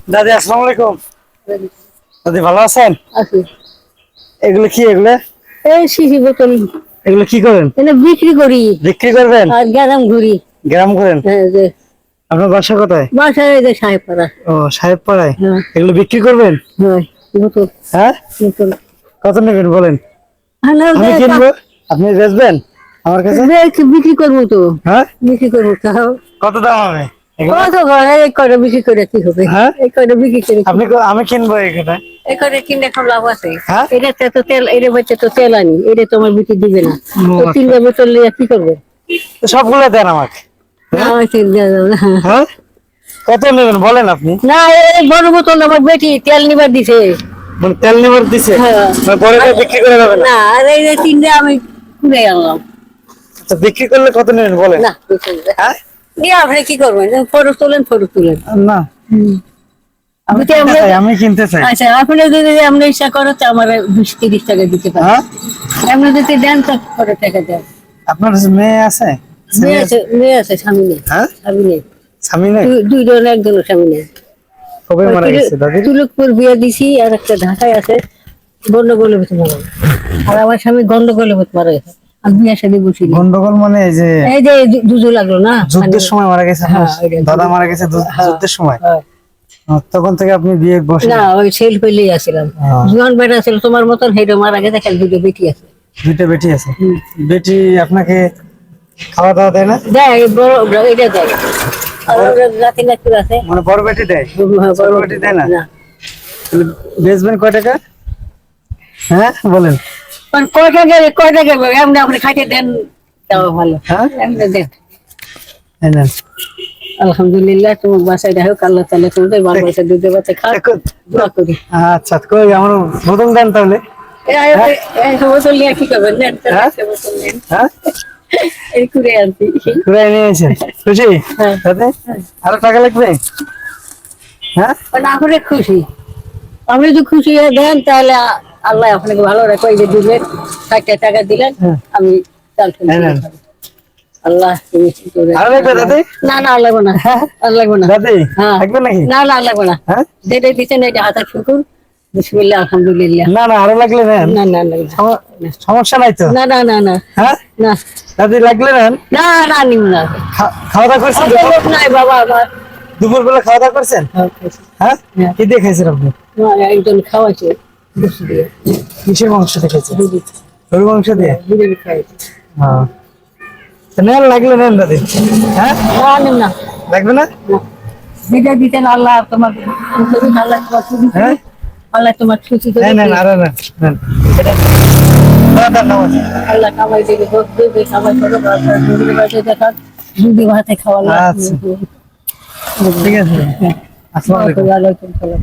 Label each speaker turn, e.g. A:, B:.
A: দাদি আসসালামু আলাইকুম। দাদি ভালো আছেন?
B: আছি।
A: এগুলো কি এগুলো?
B: এই শিশি বোতল
A: এগুলো কি করেন?
B: এনে বিক্রি করি
A: বিক্রি করবেন?
B: আর গ্রাম ঘুরি।
A: গ্রাম করেন?
B: হ্যাঁ, যে
A: আপনার বাসা কোথায়?
B: বাসায় এই যে সাহেবপাড়া।
A: ও সাহেবপাড়ায়।
B: হ্যাঁ,
A: এগুলো বিক্রি করবেন?
B: হ্যাঁ, বোতল
A: হ্যাঁ,
B: বোতল।
A: কত নেবেন বলেন?
B: হ্যালো,
A: আমি কিনবো, আপনি বেচবেন আমার কাছে?
B: বিক্রি করবো তো,
A: হ্যাঁ,
B: বিক্রি করবো তাও।
A: কত দাম হবে এগুলো?
B: কত ঘরে এই কয়টা বিক্রি করে কি হবে?
A: হ্যাঁ,
B: এই কয়টা বিক্রি করে
A: আপনি আমি কিনবো এখানে।
B: এই কয়টা কিনে এখন লাভ আছে?
A: হ্যাঁ,
B: এটাতে তো তেল, এর বাচ্চা তো তেল আনি, এটা তো আমার বিক্রি দিবে না। তো
A: আচ্ছা।
B: 3টা বোতল নিয়ে কি করবে?
A: তো সবগুলো দেন আমাকে।
B: না, আমার 3টা দাও না।
A: হ্যাঁ, কত নেবেন বলেন আপনি?
B: না, এই বড় বোতল আমার বেটি তেল নিবার দিছে।
A: মানে তেল নেবার দিছে?
B: হ্যাঁ।
A: মানে পরে বিক্রি করে যাবে না?
B: না, আর এই যে 3টা আমি কুড়ে আনলাম।
A: আচ্ছা, বিক্রি করলে কত নেবেন বলেন?
B: না,
A: হ্যাঁ,
B: দিয়ে আপনি কি করবেন? ফটো তোলেন, ফটো তুলেন।
A: না আমি
B: যদি
A: কিনতে চাই, আমি কিনতে চাই।
B: আচ্ছা, আপনি যদি আপনি ইচ্ছা করেন তো আমার 20-30 টাকা দিতে পারেন।
A: হ্যাঁ,
B: আপনি যদি দেন তো কত টাকা দেন?
A: আপনার মেয়ে আছে?
B: মেয়ে আছে, মেয়ে আছে, স্বামী নেই।
A: হ্যাঁ,
B: স্বামী নেই।
A: স্বামী নেই?
B: দুইজন, একজন স্বামী নেই।
A: কবে মারা গেছে দাদি?
B: তুলুকপুর বিয়ে দিছি, আর একটা ঢাকায় আছে, গন্ডগোলের ভিতরে মারা গেছে। আর আমার স্বামী গন্ডগোলের ভিতরে মারা গেছে। আমি বিয়ে শাদী বসি নি।
A: গন্ডগোল মানে
B: এই যে দুজো লাগলো না,
A: যুদ্ধের সময় মারা গেছে?
B: হ্যাঁ, ওইটা।
A: দাদা মারা গেছে
B: হ্যাঁ,
A: যুদ্ধের সময়?
B: হ্যাঁ।
A: তখন থেকে আপনি বিয়ে বসে?
B: না, ওই সেল পেলেই আসছিলাম। জোয়ান বেটা ছিল তোমার মতন, হেঁটে মারা গেছে, খালি দুটো বেটি আছে।
A: দুইটা বেটি আছে? বেটি আপনাকে খাওয়া দাওয়া দেয় না?
B: দেয়, বড় এটা দেয়। আর ওরা জাতি নাতি আছে।
A: মানে বড় বেটি দেয়?
B: হ্যাঁ,
A: ছোট বেটি দেয় না?
B: না।
A: বেচবেন কয় টাকা? হ্যাঁ বলেন।
B: কারণ কয় টাকা এমনি আপনি খাইতে দেন, তাও ভালো।
A: হ্যাঁ,
B: এমনি দেন।
A: এই নেন।
B: আলহামদুলিল্লাহ, তোমার বাসায় দেখো, আল্লাহ তাআলা তোমাদের বাল বাচ্চা দুধে বাচ্চা খাও, দোয়া করি।
A: আচ্ছা, কই আমার প্রথম দেন তাহলে।
B: এই বোতল নিয়ে কি করবেন? নেন,
A: হ্যাঁ?
B: বোতল নেন।
A: হ্যাঁ,
B: এই করে আনছি।
A: ঘুরাই নিয়েছেন? খুশি?
B: হ্যাঁ।
A: তাতে আরো টাকা লাগবে? হ্যাঁ,
B: না করে খুশি। আপনি যদি খুশি হয়ে দেন তাহলে আল্লাহ আপনাকে ভালো রাখো। এই যে দিলেন, 60 টাকা দিলেন, আমি চাল
A: এই নেন।
B: আল্লাহ তুমি কি করে।
A: আরো লাগবে দাদি?
B: না, না, আর লাগবে না, আর লাগবে না।
A: দাদি
B: হ্যাঁ।
A: লাগবে নাকি?
B: না, না, আর লাগবে না।
A: হ্যাঁ,
B: যেটা দিচ্ছেন এটা হাতের শুকুর। বিসমিল্লাহ, আলহামদুলিল্লাহ।
A: না না, আরো লাগলে নেন।
B: না, না, লাগবে না।
A: সমস্যা নাই তো?
B: না, না, না, না,
A: হ্যাঁ,
B: না,
A: দাদি লাগলে নেন।
B: না, না, নিব না।
A: খাওয়া দাওয়া করছেন?
B: অত লোক নাই বাবা আমার।
A: দুপুর বেলা খাওয়া দাওয়া করছেন? হ্যাঁ,
B: হ্যাঁ।
A: কি দিয়ে খাইছেন আপনি?
B: একজন খাওয়াইছে বসে দিয়ে,
A: কিসের মাংস দিয়ে খাইছেন? গরু মাংস দিয়ে?
B: বিরিয়ানি খাওয়াইছে।
A: হ্যাঁ, তো নেন, লাগলে নেন দাদি। হ্যাঁ,
B: না, নিব না।
A: লাগবে না?
B: যেটা দিতেন আল্লাহ তোমার, আল্লাহ তোমার খুশি করে,
A: হ্যাঁ,
B: আল্লাহ তোমার খুশি করে,
A: নেন নেন, আরো নেন নেন। দাদা নামাজ।
B: আল্লাহ কামাই দেবে, ভোগ দেবে, কামাই করো, দুধের বাড়িতে দেখা, দুধে ভাতে খাওয়া
A: আচ্ছা, ঠিক আছে। আসসালামু আলাইকুম।
B: আলাইকুম সালাম।